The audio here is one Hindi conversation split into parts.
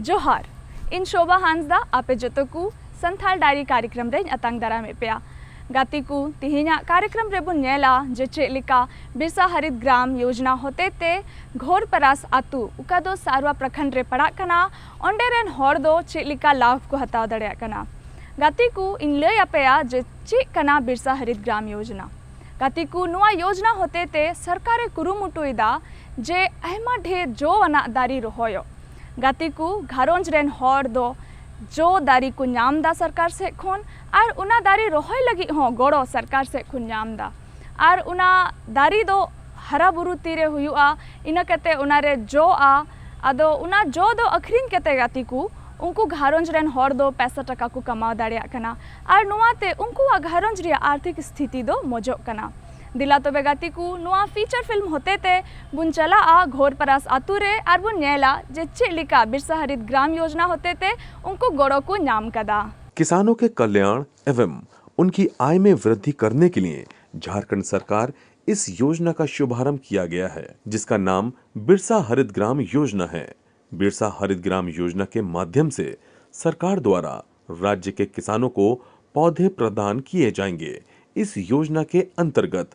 जोहार इन शोभा हांसदा आपे जतो को संथाल डायरी कार्यक्रम रे अतंग दारा में पेया गाती को तिहिना कार्यक्रम रे बुन नेला जे चेलिका बिरसा हरित ग्राम योजना होते ते घोर परास आतु उका दो सारवा प्रखंड रे पड़ा कना ओंडे रेन हर दो चेलिका लाभ को हताव दड़या कना गाती को इन लय अपेया जे चे कना बिरसा हरित ग्राम योजना गाती को नुआ योजना होते ते सरकारे कुरुमुटुइदा जे अहमा ढेर जो वना दारी रोहोयो गाती को घारोंज रेन हर दो जो दारी को नामदा सरकार से खोन और उना दारी रोहय लगी हो गोड़ो सरकार से खुन नामदा और उना दारी दो हरा बुरु तीरे हुआ इन कते उना रे जो आदो उना जो दो अखरीन कते गाती को उनको घारोंज रेन हर दो पैसा टका को कमाव दाड़िया कना और नुआते उनको घारोंज रे आर्थिक स्थिति दो मोजो कना दिला तो बेगाती को नुआ फीचर फिल्म होते ते बुन चला घोर परास आतुरे और बुन नेला जे चेलिका बिरसा हरित ग्राम योजना होते ते उनको गोड़ो को नाम कदा। किसानों के कल्याण एवं उनकी आय में वृद्धि करने के लिए झारखंड सरकार इस योजना का शुभारंभ किया गया है, जिसका नाम बिरसा हरित ग्राम योजना है। बिरसा हरित ग्राम योजना के माध्यम से सरकार द्वारा राज्य के किसानों को पौधे प्रदान किए जाएंगे। इस योजना के अंतर्गत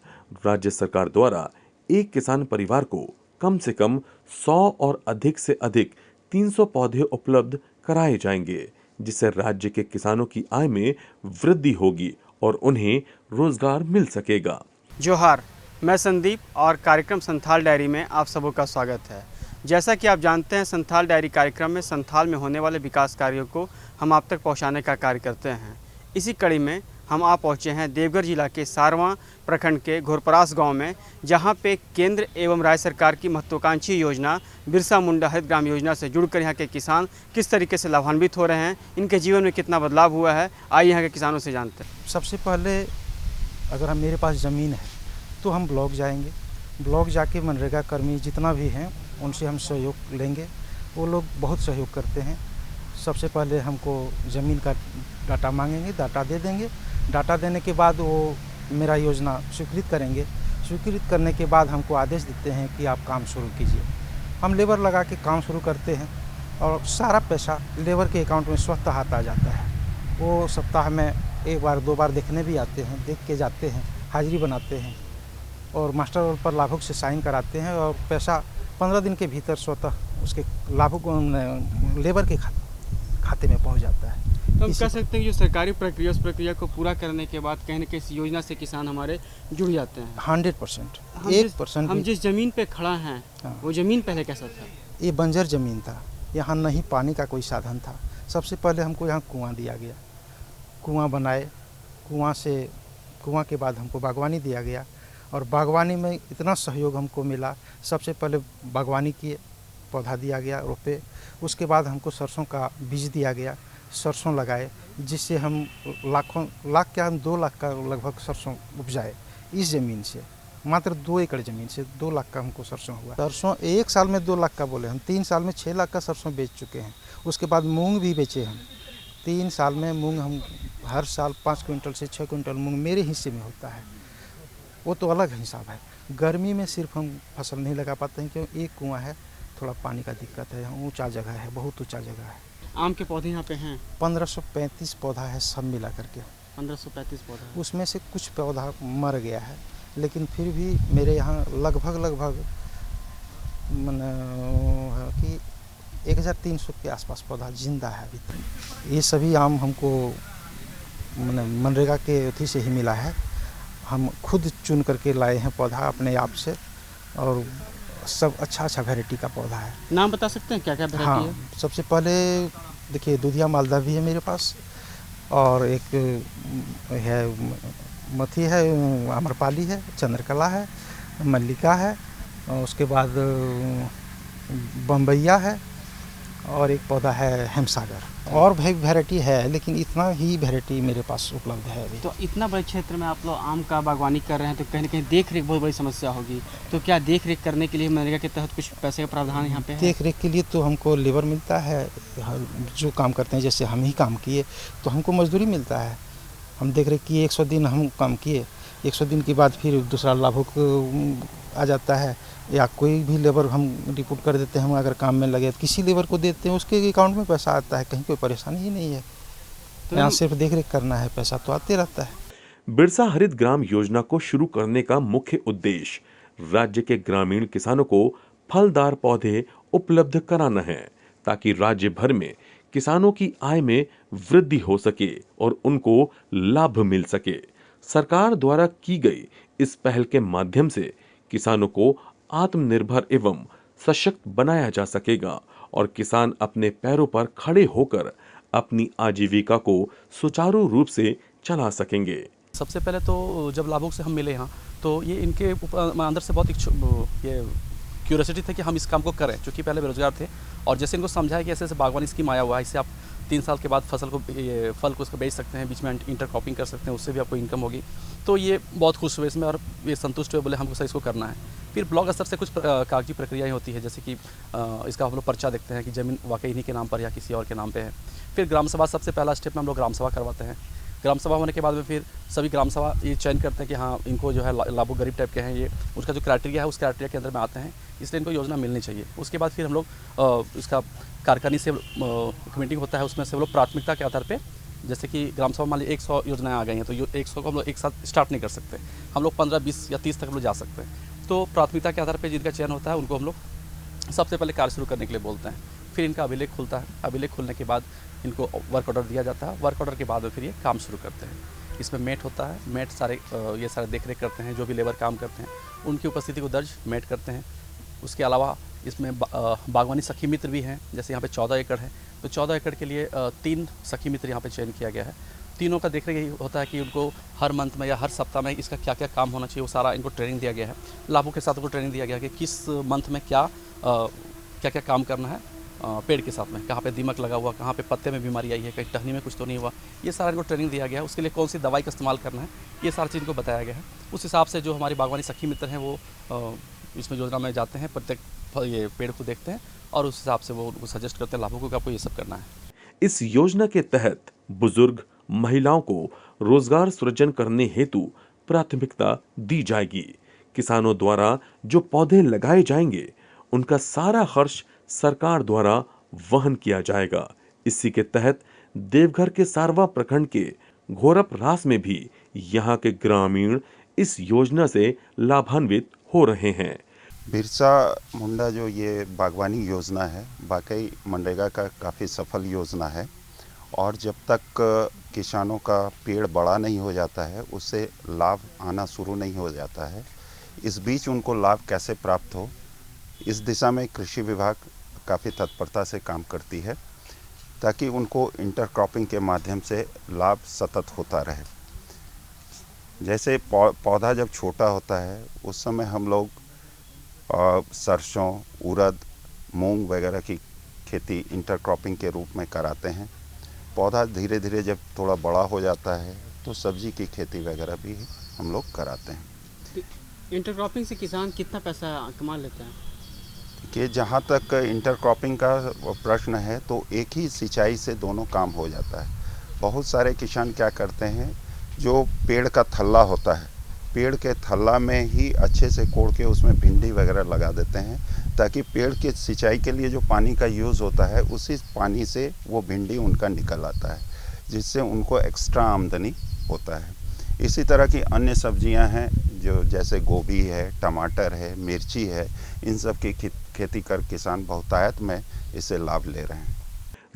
राज्य सरकार द्वारा एक किसान परिवार को कम से कम 100 और अधिक से अधिक 300 पौधे उपलब्ध कराए जाएंगे, जिससे राज्य के किसानों की आय में वृद्धि होगी और उन्हें रोजगार मिल सकेगा। जोहार, मैं संदीप और कार्यक्रम संथाल डायरी में आप सबों का स्वागत है। जैसा कि आप जानते हैं, संथाल डायरी कार्यक्रम में संथाल में होने वाले विकास कार्यों को हम आप तक पहुंचाने का कार्य करते हैं। इसी कड़ी में हम आ पहुँचे हैं देवघर जिला के सारवां प्रखंड के घोरपरास गांव में, जहां पे केंद्र एवं राज्य सरकार की महत्वाकांक्षी योजना बिरसा मुंडा हरित ग्राम योजना से जुड़कर यहाँ के किसान किस तरीके से लाभान्वित हो रहे हैं, इनके जीवन में कितना बदलाव हुआ है, आइए यहाँ के किसानों से जानते हैं। सबसे पहले अगर मेरे पास ज़मीन है तो हम ब्लॉक जाएंगे, ब्लॉक जाके मनरेगा कर्मी जितना भी हैं उनसे हम सहयोग लेंगे। वो लोग बहुत सहयोग करते हैं। सबसे पहले हमको ज़मीन का डाटा मांगेंगे, डाटा दे देंगे। डाटा देने के बाद वो मेरा योजना स्वीकृत करेंगे। स्वीकृत करने के बाद हमको आदेश देते हैं कि आप काम शुरू कीजिए। हम लेबर लगा के काम शुरू करते हैं और सारा पैसा लेबर के अकाउंट में स्वतः आ जाता है। वो सप्ताह में एक बार 2 बार देखने भी आते हैं, देख के जाते हैं, हाजिरी बनाते हैं और मास्टर रोल पर लाभुक से साइन कराते हैं और पैसा 15 दिन के भीतर स्वतः उसके लाभुक लेबर के खाते में पहुंच जाता है। तो हम कह सकते हैं कि जो सरकारी प्रक्रिया, उस प्रक्रिया को पूरा करने के बाद कहीं न कहीं इस योजना से किसान हमारे जुड़ जाते हैं। 100%, 1% हम जिस ज़मीन पे खड़ा हैं, वो ज़मीन पहले कैसा था? ये बंजर ज़मीन था, यहाँ नहीं पानी का कोई साधन था। सबसे पहले हमको यहाँ कुआं दिया गया, कुआं बनाए, कुआं के बाद हमको बागवानी दिया गया और बागवानी में इतना सहयोग हमको मिला। सबसे पहले बागवानी किए, पौधा दिया गया रोपे, उसके बाद हमको सरसों का बीज दिया गया, सरसों लगाए, जिससे हम लाख क्या हम 2 लाख का लगभग सरसों उपजाए इस ज़मीन से। मात्र 2 एकड़ ज़मीन से 2 लाख का हमको सरसों हुआ। सरसों 1 साल में 2 लाख का बोले, हम 3 साल में 6 लाख का सरसों बेच चुके हैं। उसके बाद मूंग भी बेचे हम। 3 साल में मूंग हम हर साल 5 क्विंटल से 6 क्विंटल मूंग मेरे हिस्से में होता है। वो तो अलग हिसाब है। गर्मी में सिर्फ हम फसल नहीं लगा पाते हैं क्योंकि एक कुआं है, थोड़ा पानी का दिक्कत है। ऊंचा जगह है, बहुत ऊंचा जगह है। आम के पौधे यहाँ पे हैं 1535 पौधा है, सब मिला करके 1535 पौधा। उसमें से कुछ पौधा मर गया है, लेकिन फिर भी मेरे यहाँ लगभग कि 1300 के आसपास पौधा जिंदा है अभी तक। ये सभी आम हमको मनरेगा के अथी से ही मिला है। हम खुद चुन करके लाए हैं पौधा अपने आप से और सब अच्छा वैरायटी का पौधा है। नाम बता सकते हैं क्या क्या वैरायटी है? सबसे पहले देखिए दूधिया मालदा भी है मेरे पास और एक है मथी है, आम्रपाली है, चंद्रकला है, मल्लिका है, और उसके बाद बम्बैया है और एक पौधा है हेमसागर। और भी वैरायटी है लेकिन इतना ही वैरायटी मेरे पास उपलब्ध है अभी। तो इतना बड़े क्षेत्र में आप लोग आम का बागवानी कर रहे हैं तो कहीं ना कहीं देख रेख बहुत बड़ी समस्या होगी। तो क्या देख रेख करने के लिए मनरेगा के तहत कुछ पैसे का प्रावधान यहाँ पे है? देख रेख के लिए तो हमको लेबर मिलता है, जो काम करते हैं, जैसे हम ही काम किए तो हमको मजदूरी मिलता है। हम देख रेख किए 100 दिन हम काम किए, 100 दिन के बाद फिर दूसरा लाभुक आ जाता है, या कोई भी लेबर हम रिपोर्ट कर देते हैं, हम अगर काम में लगे किसी लेबर को देते हैं, उसके अकाउंट में पैसा आता है, कहीं कोई परेशानी ही नहीं है। तो यहाँ सिर्फ देख रेख करना है, पैसा तो आते रहता है। बिरसा हरित ग्राम योजना को शुरू करने का मुख्य उद्देश्य राज्य के ग्रामीण किसानों को फलदार पौधे उपलब्ध कराना है, ताकि राज्य भर में किसानों की आय में वृद्धि हो सके और उनको लाभ मिल सके। सरकार द्वारा की गई इस पहल के माध्यम से किसानों को आत्मनिर्भर एवं सशक्त बनाया जा सकेगा और किसान अपने पैरों पर खड़े होकर अपनी आजीविका को सुचारू रूप से चला सकेंगे। सबसे पहले तो जब लाभुक से हम मिले यहाँ तो ये इनके अंदर से बहुत ये क्यूरियोसिटी था कि हम इस काम को करें, क्योंकि पहले बेरोजगार थे। और जैसे इनको समझाया कि ऐसे ऐसे बागवानी स्कीम आया हुआ है, इससे आप 3 साल के बाद फसल को ये फल को उसको बेच सकते हैं, बीच में इंटरक्रॉपिंग कर सकते हैं, उससे भी आपको इनकम होगी। तो ये बहुत खुश हुए इसमें और ये संतुष्ट हुए, बोले हमको सर इसको करना है। फिर ब्लॉक स्तर से कुछ कागजी प्रक्रियाएँ होती है, जैसे कि इसका हम लोग पर्चा देखते हैं कि ज़मीन वाकई इन्हीं के नाम पर या किसी और के नाम पर है। फिर ग्राम सभा, सबसे पहला स्टेप में हम लोग ग्राम सभा करवाते हैं। ग्राम सभा होने के बाद में फिर सभी ग्राम सभा ये चयन करते हैं कि हाँ इनको जो है लाभुक गरीब टाइप के हैं, ये उसका जो क्राइटेरिया है उस क्राइटेरिया के अंदर में आते हैं, इसलिए इनको योजना मिलनी चाहिए। उसके बाद फिर हम लोग इसका कार्यकारिणी से मीटिंग होता है, उसमें से वो लोग प्राथमिकता के आधार पे, जैसे कि ग्राम सभा मान लीजिए 100 योजनाएं आ गई हैं, तो 100 को हम लोग एक साथ स्टार्ट नहीं कर सकते, हम लोग 15, 20 या 30 तक हम लोग जा सकते हैं। तो प्राथमिकता के आधार पर जिनका चयन होता है उनको हम लोग सबसे पहले कार्य शुरू करने के लिए बोलते हैं। फिर इनका अभिलेख खुलता है, अभिलेख खुलने के बाद इनको वर्क ऑर्डर दिया जाता है, वर्क ऑर्डर के बाद में फिर ये काम शुरू करते हैं। इसमें मेट होता है, मेट सारे ये सारे देख रेख करते हैं, जो भी लेबर काम करते हैं उनकी उपस्थिति को दर्ज मेट करते हैं। उसके अलावा इसमें बागवानी सखी मित्र भी हैं, जैसे यहाँ पे 14 एकड़ है, तो 14 एकड़ के लिए 3 सखी मित्र यहाँ पे चयन किया गया है। तीनों का देख रेख यही होता है कि उनको हर मंथ में या हर सप्ताह में इसका क्या क्या काम होना चाहिए वो सारा इनको ट्रेनिंग दिया गया है। लाभों के साथ उनको ट्रेनिंग दिया गया है कि किस मंथ में क्या क्या काम करना है पेड़ के साथ में, कहाँ पे दीमक लगा हुआ, कहाँ पे पत्ते में बीमारी आई है, कहीं टहनी में कुछ तो नहीं हुआ, ये सारा इनको ट्रेनिंग दिया गया है। उसके लिए कौन सी दवाई का इस्तेमाल करना है, ये सारी चीज़ इनको बताया गया है। उस हिसाब से जो हमारी बागवानी सखी मित्र हैं वो इसमें योजना में जाते हैं, प्रत्येक ये पेड़ को देखते हैं और उस हिसाब से वो उनको सजेस्ट करते हैं लाभुकों को, आपको ये सब करना है। इस योजना के तहत बुजुर्ग महिलाओं को रोजगार सृजन करने हेतु प्राथमिकता दी जाएगी। किसानों द्वारा जो पौधे लगाए जाएंगे उनका सारा खर्च सरकार द्वारा वहन किया जाएगा। इसी के तहत देवघर के सारवा प्रखंड के घोरप रास में भी यहाँ के ग्रामीण इस योजना से लाभान्वित हो रहे हैं। बिरसा मुंडा जो ये बागवानी योजना है वाकई मनरेगा का काफ़ी सफल योजना है, और जब तक किसानों का पेड़ बड़ा नहीं हो जाता है उससे लाभ आना शुरू नहीं हो जाता है। इस बीच उनको लाभ कैसे प्राप्त हो, इस दिशा में कृषि विभाग काफ़ी तत्परता से काम करती है, ताकि उनको इंटरक्रॉपिंग के माध्यम से लाभ सतत होता रहे। जैसे पौधा जब छोटा होता है उस समय हम लोग सरसों, उड़द, मूंग वगैरह की खेती इंटरक्रॉपिंग के रूप में कराते हैं। पौधा धीरे धीरे जब थोड़ा बड़ा हो जाता है तो सब्जी की खेती वगैरह भी हम लोग कराते हैं। इंटरक्रॉपिंग से किसान कितना पैसा कमा लेते हैं? कि जहाँ तक इंटरक्रॉपिंग का प्रश्न है तो एक ही सिंचाई से दोनों काम हो जाता है। बहुत सारे किसान क्या करते हैं, जो पेड़ का थल्ला होता है, पेड़ के थल्ला में ही अच्छे से कोड़ के उसमें भिंडी वगैरह लगा देते हैं, ताकि पेड़ के सिंचाई के लिए जो पानी का यूज़ होता है उसी पानी से वो भिंडी उनका निकल आता है, जिससे उनको एक्स्ट्रा आमदनी होता है। इसी तरह की अन्य सब्जियां हैं जो जैसे गोभी है, टमाटर है, मिर्ची है, इन सब की खेती कर किसान बहुतायत में इससे लाभ ले रहे हैं।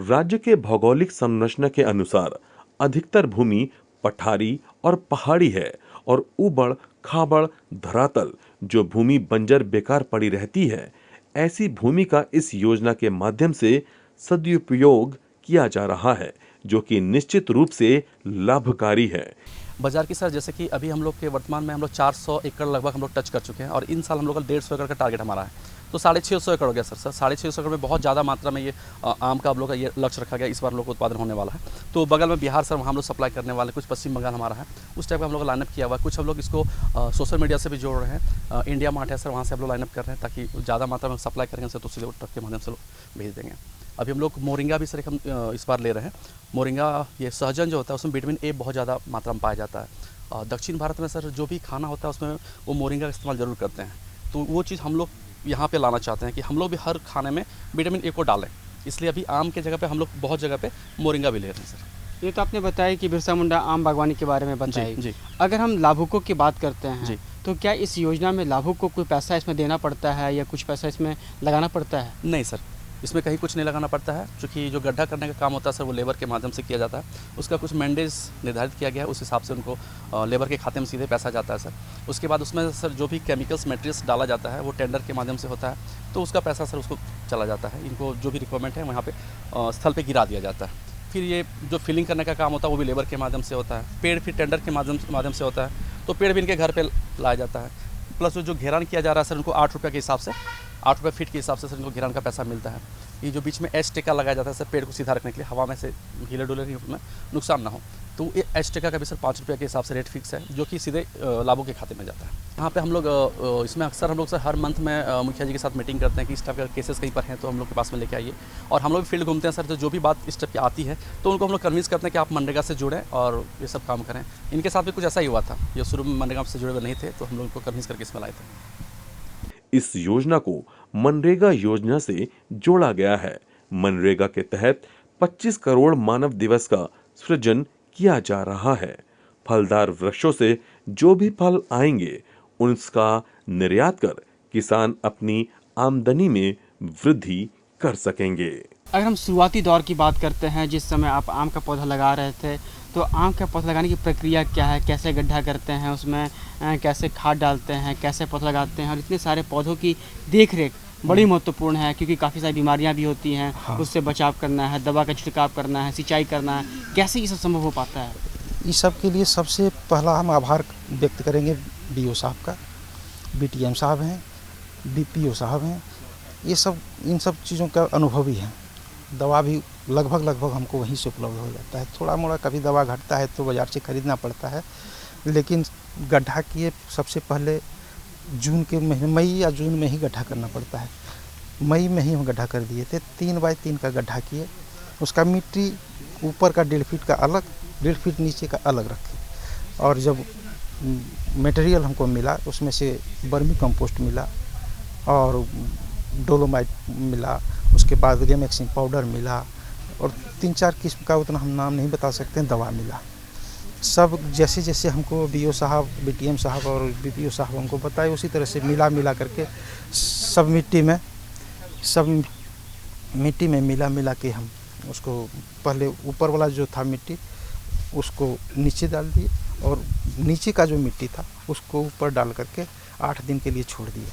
राज्य के भौगोलिक संरचना के अनुसार अधिकतर भूमि पठारी और पहाड़ी है और ऊबड़ खाबड़ धरातल जो भूमि बंजर बेकार पड़ी रहती है, ऐसी भूमि का इस योजना के माध्यम से सदुपयोग किया जा रहा है, जो कि निश्चित रूप से लाभकारी है। बाजार की सर, जैसे कि अभी हम लोग के वर्तमान में हम लोग 400 एकड़ लगभग हम लोग टच कर चुके हैं और इन साल हम लोग का 150 एकड़ का टारगेट हमारा है। तो 650 एकड़ हो गया सर। 650 एकड़ में बहुत ज़्यादा मात्रा में ये आम का आप लोग का ये लक्ष्य रखा गया, इस बार लोग उत्पादन होने वाला है। तो बगल में बिहार सर, वहाँ हम लोग सप्लाई करने वाले, कुछ पश्चिम बंगाल हमारा है, उस टाइप का हम लोग लाइनअप किया हुआ है। कुछ हम लोग इसको सोशल मीडिया से भी जोड़ रहे हैं। इंडिया मार्ट है सर, वहाँ से हम लोग लाइनअप कर रहे हैं, ताकि ज़्यादा मात्रा में सप्लाई करेंगे सर तो सीधे ट्रक के माध्यम से लोग भेज देंगे। अभी हम लोग मोरिंगा भी सर हम इस बार ले रहे हैं। मोरिंगा ये सहजन जो होता है उसमें विटामिन ए बहुत ज़्यादा मात्रा में पाया जाता है। दक्षिण भारत में सर जो भी खाना होता है उसमें वो मोरिंगा का इस्तेमाल ज़रूर करते हैं, तो वो चीज़ हम लोग यहाँ पे लाना चाहते हैं कि हम लोग भी हर खाने में विटामिन ए को डालें। इसलिए अभी आम के जगह पे हम लोग बहुत जगह पे मोरिंगा भी ले रहे हैं सर। ये तो आपने बताया कि बिरसा मुंडा आम बागवानी के बारे में बताई। जी। अगर हम लाभुकों की बात करते हैं जी। तो क्या इस योजना में लाभुक को कोई पैसा इसमें देना पड़ता है या कुछ पैसा इसमें लगाना पड़ता है? नहीं सर, इसमें कहीं कुछ नहीं लगाना पड़ता है, क्योंकि जो गड्ढा करने का काम होता है सर वो लेबर के माध्यम से किया जाता है। उसका कुछ मैंडेज निर्धारित किया गया है, उस हिसाब से उनको लेबर के खाते में सीधे पैसा जाता है सर। उसके बाद उसमें सर जो भी केमिकल्स मटेरियल्स डाला जाता है वो टेंडर के माध्यम से होता है, तो उसका पैसा सर उसको चला जाता है। इनको जो भी रिक्वायरमेंट है वहाँ पे स्थल पे गिरा दिया जाता है। फिर ये जो फिलिंग करने का काम होता है वो भी लेबर के माध्यम से होता है। पेड़ फिर टेंडर के माध्यम से होता है, तो पेड़ भी इनके घर पे लाया जाता है। प्लस जो घेरान किया जा रहा है सर, उनको 8 रुपये के हिसाब से, 8 रुपये फीट के हिसाब से सर इनको घेरान का पैसा मिलता है। ये जो बीच में एच टेका लगाया जाता है सर पेड़ को सीधा रखने के लिए, हवा में से हिले डुले में नुकसान ना हो, तो ये एच टेका का भी सर 5 रुपये के हिसाब से रेट फिक्स है, जो कि सीधे लाभों के खाते में जाता है। यहाँ पे हम लोग इसमें अक्सर हम लोग सर हर मंथ में मुखिया जी के साथ मीटिंग करते हैं कि इस टाइप का केसेस कहीं पर हैं तो हम लोग के पास में लेके आइए, और हम लोग भी फील्ड घूमते हैं सर, तो जो भी बात इस टाइप की आती है तो उनको हम लोग कन्विंस करते हैं कि आप मनरेगा से जुड़ें और ये सब काम करें। इनके साथ भी कुछ ऐसा ही हुआ था, ये शुरू में मनरेगा से जुड़े हुए नहीं थे, तो हम लोग उनको कन्विंस करके इसमें लाए थे। इस योजना को मनरेगा योजना से जोड़ा गया है। मनरेगा के तहत 25 करोड़ मानव दिवस का सृजन किया जा रहा है। फलदार वृक्षों से जो भी फल आएंगे उसका निर्यात कर किसान अपनी आमदनी में वृद्धि कर सकेंगे। अगर हम शुरुआती दौर की बात करते हैं, जिस समय आप आम का पौधा लगा रहे थे, तो आम का पौधा लगाने की प्रक्रिया क्या है, कैसे गड्ढा करते हैं, उसमें कैसे खाद डालते हैं, कैसे पौधा लगाते हैं, और इतने सारे पौधों की देख रेख बड़ी महत्वपूर्ण है, क्योंकि काफ़ी सारी बीमारियां भी होती हैं। हाँ। उससे बचाव करना है, दवा का छिड़काव करना है, सिंचाई करना है, कैसे ये सब संभव हो पाता है? इस सब के लिए सबसे पहला हम आभार व्यक्त करेंगे BO साहब का, BTM साहब हैं, BPO साहब हैं। ये सब इन सब चीज़ों का अनुभवी है। दवा भी लगभग हमको वहीं से उपलब्ध हो जाता है। थोड़ा मोड़ा कभी दवा घटता है तो बाज़ार से खरीदना पड़ता है, लेकिन गड्ढा किए सबसे पहले जून के महीने, मई या जून में ही गड्ढा करना पड़ता है। मई में ही हम गड्ढा कर दिए थे, 3 बाई 3 का गड्ढा किए। उसका मिट्टी ऊपर का 1.5 फीट का अलग, 1.5 फीट नीचे का अलग रखे, और जब मटेरियल हमको मिला उसमें से वर्मी कंपोस्ट मिला और डोलोमाइट मिला, उसके बाद रेमेक्सिन पाउडर मिला, और 3-4 किस्म का, उतना हम नाम नहीं बता सकते हैं, दवा मिला। सब जैसे जैसे हमको BO साहब, BTM साहब और BPO साहब हमको बताए, उसी तरह से मिला करके सब मिट्टी में मिला के हम उसको पहले ऊपर वाला जो था मिट्टी उसको नीचे डाल दिए, और नीचे का जो मिट्टी था उसको ऊपर डाल करके 8 दिन के लिए छोड़ दिए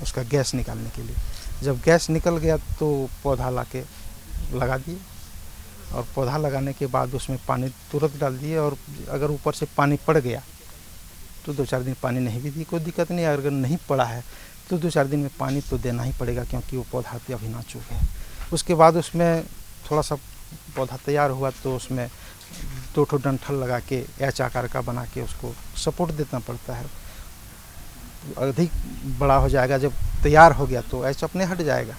उसका गैस निकालने के लिए। जब गैस निकल गया तो पौधा लाके लगा दिए, और पौधा लगाने के बाद उसमें पानी तुरंत डाल दिए, और अगर ऊपर से पानी पड़ गया तो 2-4 दिन पानी नहीं भी दी, कोई दिक्कत नहीं। अगर नहीं पड़ा है तो 2-4 दिन में पानी तो देना ही पड़ेगा, क्योंकि वो पौधा अभी नाजुक है। उसके बाद उसमें थोड़ा सा पौधा तैयार हुआ तो उसमें 2 ठो डंठल लगा के H आकार का बना के उसको सपोर्ट देना पड़ता है। अधिक बड़ा हो जाएगा, जब तैयार हो गया तो H अपने हट जाएगा,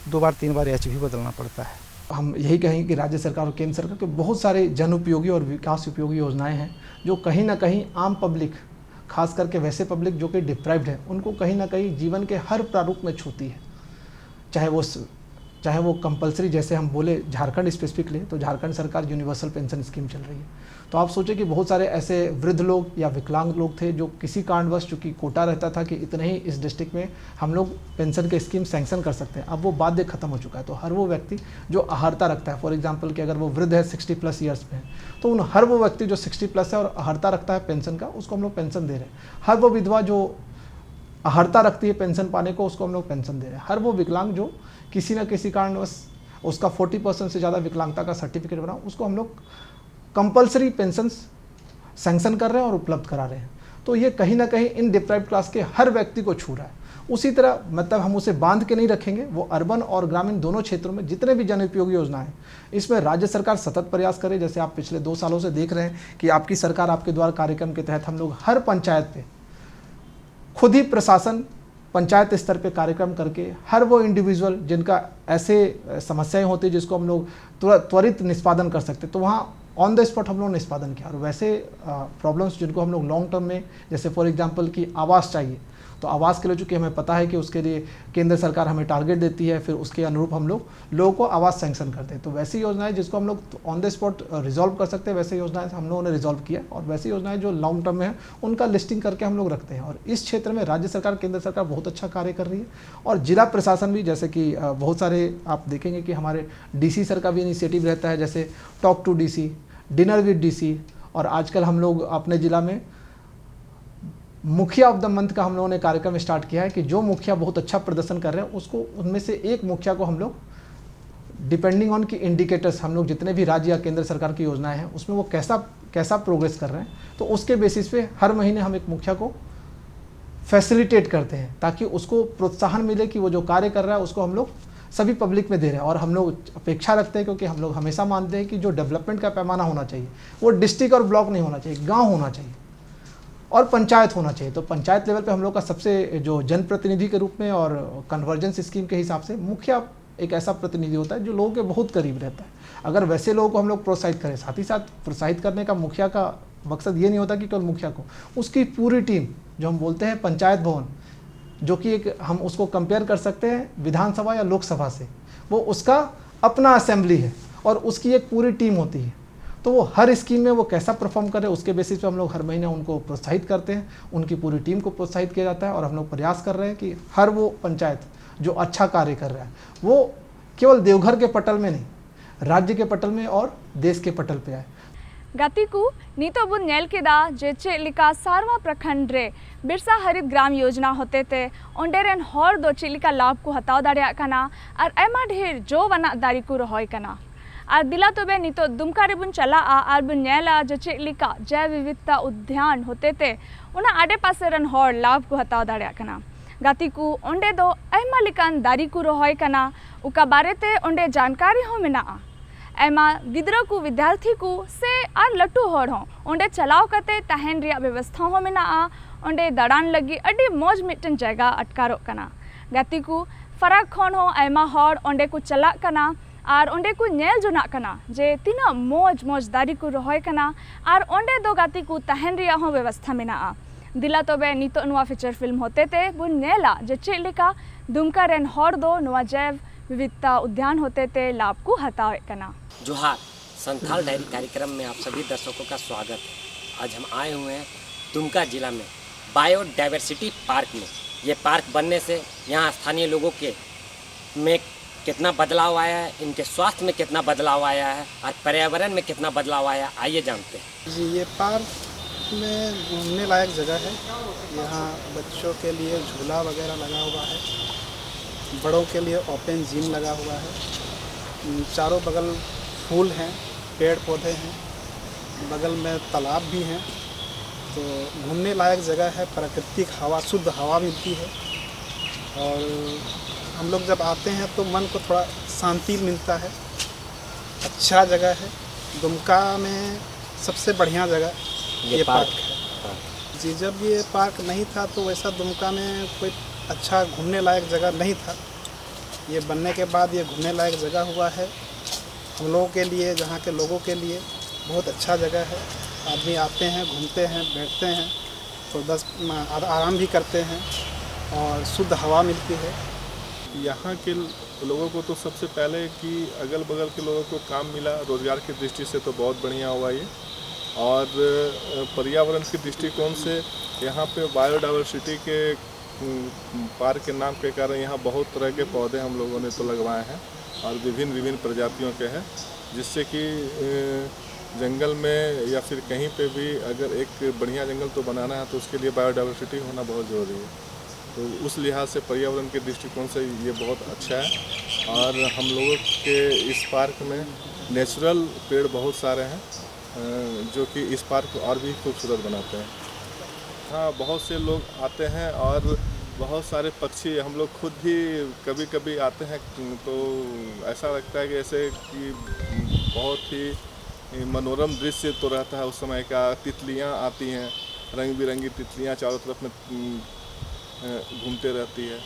2 बार 3 बार H भी बदलना पड़ता है। हम यही कहेंगे कि राज्य सरकार और केंद्र सरकार के बहुत सारे जन उपयोगी और विकास उपयोगी योजनाएं हैं, जो कहीं ना कहीं आम पब्लिक, खास करके वैसे पब्लिक जो कि डिप्राइव्ड है, उनको कहीं ना कहीं जीवन के हर प्रारूप में छूती है। चाहे वो कंपलसरी, जैसे हम बोले झारखंड स्पेसिफिक ले तो झारखंड सरकार यूनिवर्सल पेंशन स्कीम चल रही है। तो आप सोचें कि बहुत सारे ऐसे वृद्ध लोग या विकलांग लोग थे जो किसी कारणवश, चूँकि कोटा रहता था कि इतने ही इस डिस्ट्रिक्ट में हम लोग पेंशन के स्कीम सैंक्शन कर सकते हैं, अब वो बाध्य खत्म हो चुका है। तो हर वो व्यक्ति जो अहर्ता रखता है, फॉर एग्जाम्पल कि अगर वो वृद्ध है 60+ ईयर्स में, तो उन हर वो व्यक्ति जो 60+ है और अहर्ता रखता है पेंशन का, उसको हम लोग पेंशन दे रहे हैं। हर वो विधवा जो अहर्ता रखती है पेंशन पाने को, उसको हम लोग पेंशन दे रहे हैं। हर वो विकलांग जो किसी न किसी कारणवश उसका 40% से ज़्यादा विकलांगता का सर्टिफिकेट बना, उसको हम लोग कंपलसरी पेंशन सैंक्शन कर रहे हैं और उपलब्ध करा रहे हैं। तो ये कहीं ना कहीं इन डिप्राइव्ड क्लास के हर व्यक्ति को छू रहा है। उसी तरह मतलब हम उसे बांध के नहीं रखेंगे, वो अर्बन और ग्रामीण दोनों क्षेत्रों में जितने भी जन उपयोगी योजना है इसमें राज्य सरकार सतत प्रयास करे। जैसे आप पिछले 2 सालों से देख रहे हैं कि आपकी सरकार आपके द्वार कार्यक्रम के तहत हम लोग हर पंचायत पे खुद ही प्रशासन पंचायत स्तर पे कार्यक्रम करके हर वो इंडिविजुअल जिनका ऐसे समस्याएं होती है जिसको हम लोग त्वरित निष्पादन कर सकते, तो वहाँ ऑन द स्पॉट हम लोग ने निष्पादन किया। और वैसे प्रॉब्लम्स जिनको हम लोग लॉन्ग टर्म में, जैसे फॉर एग्जांपल कि आवास चाहिए, तो आवास के लिए चूँकि हमें पता है कि उसके लिए केंद्र सरकार हमें टारगेट देती है, फिर उसके अनुरूप हम लोग लोगों को आवास सैंक्शन करते हैं। तो वैसी योजनाएं जिसको हम लोग ऑन द स्पॉट रिजॉल्व कर सकते हैं, वैसे योजनाएं हम लोगों ने रिजॉल्व किया। और वैसी योजनाएं जो लॉन्ग टर्म में है उनका लिस्टिंग करके हम लोग रखते हैं। और इस क्षेत्र में राज्य सरकार, केंद्र सरकार बहुत अच्छा कार्य कर रही है। और जिला प्रशासन भी, जैसे कि बहुत सारे आप देखेंगे कि हमारे DC सर का भी इनिशिएटिव रहता है, जैसे talk to DC, dinner with DC। और आजकल हम लोग अपने ज़िला में मुखिया ऑफ द मंथ का हम लोगों ने कार्यक्रम स्टार्ट किया है कि जो मुखिया बहुत अच्छा प्रदर्शन कर रहे हैं उसको, उनमें से एक मुखिया को हम लोग डिपेंडिंग ऑन की इंडिकेटर्स, हम लोग जितने भी राज्य या केंद्र सरकार की योजनाएं हैं उसमें वो कैसा प्रोग्रेस कर रहे हैं, तो उसके बेसिस पे हर महीने हम एक मुखिया को फैसिलिटेट करते हैं ताकि उसको प्रोत्साहन मिले कि वो जो कार्य कर रहा है उसको हम लोग सभी पब्लिक में दे रहे हैं। और हम लोग अपेक्षा रखते हैं, क्योंकि हम लोग हमेशा मानते हैं कि जो डेवलपमेंट का पैमाना होना चाहिए वो डिस्ट्रिक्ट और ब्लॉक नहीं होना चाहिए, गाँव होना चाहिए और पंचायत होना चाहिए। तो पंचायत लेवल पे हम लोग का सबसे जो जनप्रतिनिधि के रूप में और कन्वर्जेंस स्कीम के हिसाब से मुखिया एक ऐसा प्रतिनिधि होता है जो लोगों के बहुत करीब रहता है। अगर वैसे लोगों को हम लोग प्रोत्साहित करें, साथ ही साथ प्रोत्साहित करने का मुखिया का मकसद ये नहीं होता कि केवल मुखिया को, उसकी पूरी टीम, जो हम बोलते हैं पंचायत भवन, जो कि एक हम उसको कंपेयर कर सकते हैं विधानसभा या लोकसभा से, वो उसका अपना असेंबली है और उसकी एक पूरी टीम होती है। तो वो हर स्कीम में वो कैसा परफॉर्म करे उसके बेसिस पे हम लोग हर महीने उनको प्रोत्साहित करते हैं, उनकी पूरी टीम को प्रोत्साहित किया जाता है। और हम लोग प्रयास कर रहे हैं कि हर वो पंचायत जो अच्छा कार्य कर रहा है वो केवल देवघर के पटल में नहीं, राज्य के पटल में और देश के पटल पे आए। गातीकू नीतो बुन नेल केदा जे चेलिका सारवा प्रखंड रे बिरसा हरित ग्राम योजना होते थे ओंडेरेन हर दो चेलिका लाभ को हताव दाड़िया कना और आयमा ढेर जो वना दारी को रहोय कना। और दिला तबे नीतो दुमका रे बुन चला और बुन नेला जे चेलिका जैव विविधता उद्यान होते थे उना आडे पासे रन हर लाभ को हताव दाड़िया कना। गातीकू ओंडे दो आयमा लिकान दारी को रहोय कना, उका बारेते ओंडे जानकारी हो मेना। एमा गिद्रा को, विद्यार्थी को से और लटू हर हों ओंडे चलाव कते तहन रिया व्यवस्था हो मेना। ओंडे दड़ान लगी अड्डी मौज मिटन जगह अटकारो कना। गाती को फराक खन हो आयमा हर ओंडे को चला कना और ओंडे को नेल जोना कना जे तीना मौज मौज दारी को रहोय कना और ओंडे दो गाती को तहन रिया हो व्यवस्था मेना। दिला तबे नीतो नुआ फीचर फिल्म होते थे बुन नेला जे चेलिका दुमका रेन हर दो नुआ जैव विविधता उद्यान होते थे लाभ को हतावे कना। जोहार, संथाल डायरी कार्यक्रम में आप सभी दर्शकों का स्वागत है। आज हम आए हुए हैं दुमका जिला में बायोडाइवर्सिटी पार्क में। ये पार्क बनने से यहाँ स्थानीय लोगों के में कितना बदलाव आया है, इनके स्वास्थ्य में कितना बदलाव आया है और पर्यावरण में कितना बदलाव आया है, आइए जानते हैं। जी, ये पार्क में घूमने लायक जगह है। यहाँ बच्चों के लिए झूला वगैरह लगा हुआ है, बड़ों के लिए ओपन जिम लगा हुआ है, चारों बगल फूल हैं, पेड़ पौधे हैं, बगल में तालाब भी हैं। तो घूमने लायक जगह है, प्राकृतिक हवा, शुद्ध हवा मिलती है और हम लोग जब आते हैं तो मन को थोड़ा शांति मिलता है। अच्छा जगह है। दुमका में सबसे बढ़िया जगह ये पार्क है। जी, जब ये पार्क नहीं था तो वैसा दुमका में कोई अच्छा घूमने लायक जगह नहीं था। ये बनने के बाद ये घूमने लायक जगह हुआ है हम लोगों के लिए, जहाँ के लोगों के लिए बहुत अच्छा जगह है। आदमी आते हैं, घूमते हैं, बैठते हैं, तो 10 आराम भी करते हैं और शुद्ध हवा मिलती है। यहाँ के लोगों को तो सबसे पहले कि अगल बगल के लोगों को काम मिला, रोज़गार की दृष्टि से तो बहुत बढ़िया हुआ ये। और पर्यावरण के दृष्टिकोण से यहाँ पे बायोडाइवर्सिटी के पार्क के नाम के कारण यहाँ बहुत तरह के पौधे हम लोगों ने तो लगवाए हैं और विभिन्न प्रजातियों के हैं, जिससे कि जंगल में या फिर कहीं पे भी अगर एक बढ़िया जंगल तो बनाना है तो उसके लिए बायोडाइवर्सिटी होना बहुत ज़रूरी है। तो उस लिहाज से पर्यावरण के दृष्टिकोण से ये बहुत अच्छा है। और हम लोगों के इस पार्क में नेचुरल पेड़ बहुत सारे हैं जो कि इस पार्क को और भी खूबसूरत बनाते हैं। हाँ, बहुत से लोग आते हैं और बहुत सारे पक्षी, हम लोग खुद भी कभी कभी आते हैं तो ऐसा लगता है कि जैसे कि बहुत ही मनोरम दृश्य तो रहता है उस समय का। तितलियां आती हैं, रंग बिरंगी तितलियां चारों तरफ में घूमते रहती है,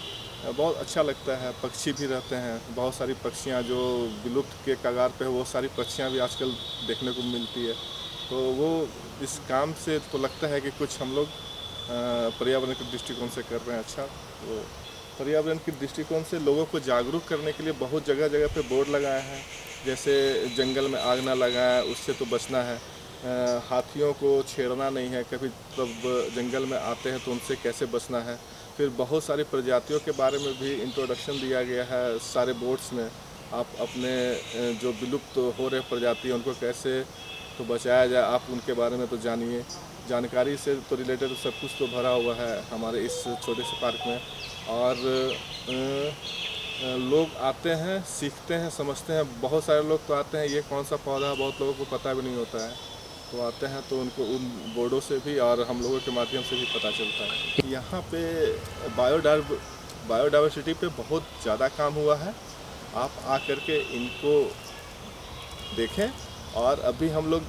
बहुत अच्छा लगता है। पक्षी भी रहते हैं, बहुत सारी पक्षियां जो विलुप्त के कगार पे है, वो सारी पक्षियां भी आजकल देखने को मिलती है। तो वो इस काम से तो लगता है कि कुछ हम लोग पर्यावरण के दृष्टिकोण से कर रहे हैं अच्छा। तो पर्यावरण के दृष्टिकोण से लोगों को जागरूक करने के लिए बहुत जगह जगह पे बोर्ड लगाए हैं, जैसे जंगल में आग ना लगाए, उससे तो बचना है। हाथियों को छेड़ना नहीं है, कभी तब जंगल में आते हैं तो उनसे कैसे बचना है। फिर बहुत सारी प्रजातियों के बारे में भी इंट्रोडक्शन दिया गया है सारे बोर्ड्स में। आप अपने जो विलुप्त हो रहे प्रजाति उनको कैसे तो बचाया जाए, आप उनके बारे में तो जानिए। जानकारी से तो रिलेटेड सब कुछ तो भरा हुआ है हमारे इस छोटे से पार्क में। और लोग आते हैं, सीखते हैं, समझते हैं। बहुत सारे लोग तो आते हैं ये कौन सा पौधा, बहुत लोगों को पता भी नहीं होता है, तो आते हैं तो उनको उन बोर्डों से भी और हम लोगों के माध्यम से भी पता चलता है। यहाँ पे बायोडाइवर्सिटी पे बहुत ज़्यादा काम हुआ है, आप आकर के इनको देखें। और अभी हम लोग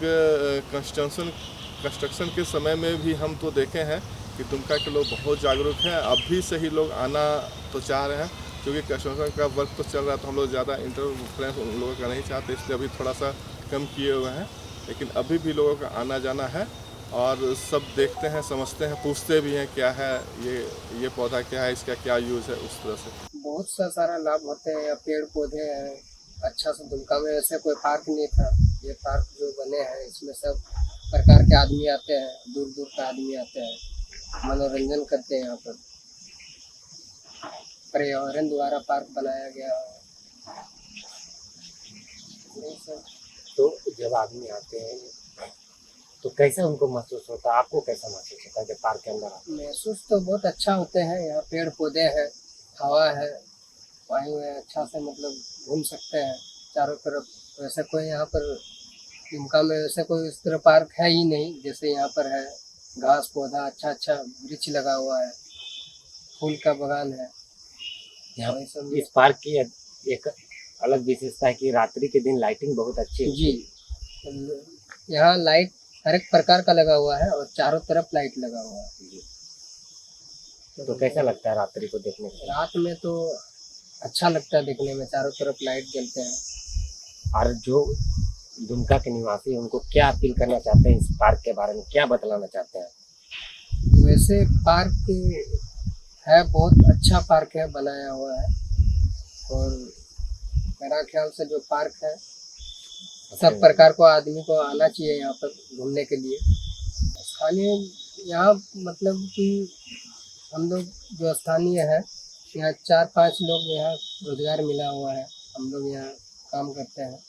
कंस्ट्रक्शन के समय में भी हम तो देखे हैं कि दुमका के लोग बहुत जागरूक हैं। अभी से ही लोग आना तो चाह रहे हैं, क्योंकि कंस्ट्रक्शन का वर्क तो चल रहा है तो हम लोग ज़्यादा इंटरफ्रेंस उन लोगों का नहीं चाहते, इसलिए अभी थोड़ा सा कम किए हुए हैं। लेकिन अभी भी लोगों का आना जाना है और सब देखते हैं, समझते हैं, पूछते भी हैं क्या है ये पौधा, क्या है, इसका क्या यूज़ है। उस तरह से बहुत सा सारा लाभ होते हैं, पेड़ पौधे हैं। अच्छा से दुमका में ऐसे कोई पार्क नहीं था, ये पार्क जो बने हैं इसमें सब प्रकार के आदमी आते हैं, दूर दूर का आदमी आते हैं, मनोरंजन करते हैं। यहाँ पर पर्यावरण द्वारा पार्क बनाया गया है। तो जब आदमी आते हैं तो कैसा उनको महसूस होता है, आपको कैसा महसूस होता है जब पार्क के अंदर आते हैं? महसूस तो बहुत अच्छा होते हैं। यहाँ पेड़ पौधे हैं, हवा है, वायु है, अच्छा से मतलब घूम सकते हैं चारों तरफ। वैसे कोई यहाँ पर दुमका में वैसे कोई इस तरह पार्क है ही नहीं जैसे यहाँ पर है। घास पौधा, अच्छा अच्छा वृक्ष लगा हुआ है, फूल का बगान है। यहाँ इस पार्क की एक अलग विशेषता है कि रात्रि के दिन लाइटिंग बहुत अच्छी है। जी, यहाँ लाइट हर एक प्रकार का लगा हुआ है और चारों तरफ लाइट लगा हुआ है। तो कैसा लगता है रात्रि को देखने में? रात में तो अच्छा लगता है देखने में, चारों तरफ लाइट जलते हैं। और जो दुमका के निवासी हैं उनको क्या अपील करना चाहते हैं, इस पार्क के बारे में क्या बतलाना चाहते हैं? वैसे पार्क है, बहुत अच्छा पार्क है, बनाया हुआ है। और मेरा ख्याल से जो पार्क है सब प्रकार को आदमी को आना चाहिए यहाँ पर घूमने के लिए। स्थानीय यहाँ मतलब कि हम लोग जो स्थानीय है यहाँ 4-5 लोग यहाँ रोजगार मिला हुआ है, हम लोग यहाँ काम करते हैं।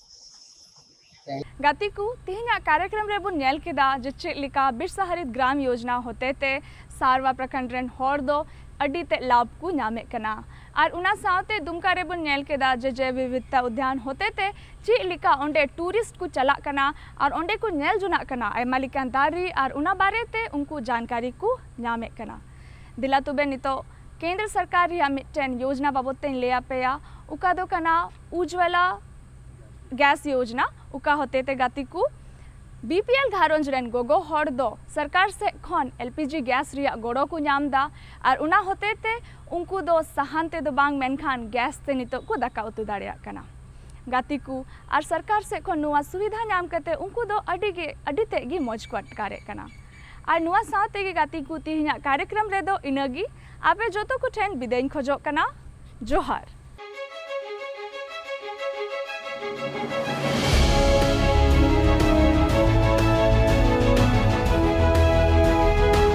गाती को तेहना कार्यक्रम रे बुन नेल केदा जे चेलिका बिरसा हरित ग्राम योजना होते ते सारवा प्रखंड रेन हर दो अडी ते लाभ को नामे कना और उना साथे दुमका रे बुन नेल केदा जे जैव विविधता उद्यान होते ते चेलिका ओंडे टूरिस्ट को चला कना और ओंडे को नेल जुना कना आयमा लिकान दारी और उना बारे ते उनको जानकारी को नामे कना दिला तुबे नितो केंद्र सरकार रिया मिटन योजना बाबते ले आपेया उका दो कना उज्ज्वला गैस योजना उका होते ते गाती को बीपीएल घारोंज रेन गोगो हड़ दो सरकार से खन एलपीजी गैस रिया गोड़ो को नाम दा और उना होते ते उनको दो सहानते दो बांग मेनखान गैस ते नितो को दाका उतु दाड़िया कना गाती को और सरकार से खन नुआ सुविधा नाम करते उनको दो अडी ते गी मौज को अटकारे कना और नुआ साथे गी गाती को तिहिना कार्यक्रम रे दो इनगी आपे जोतो को ठेन बिदेन खोजो कना जोहार।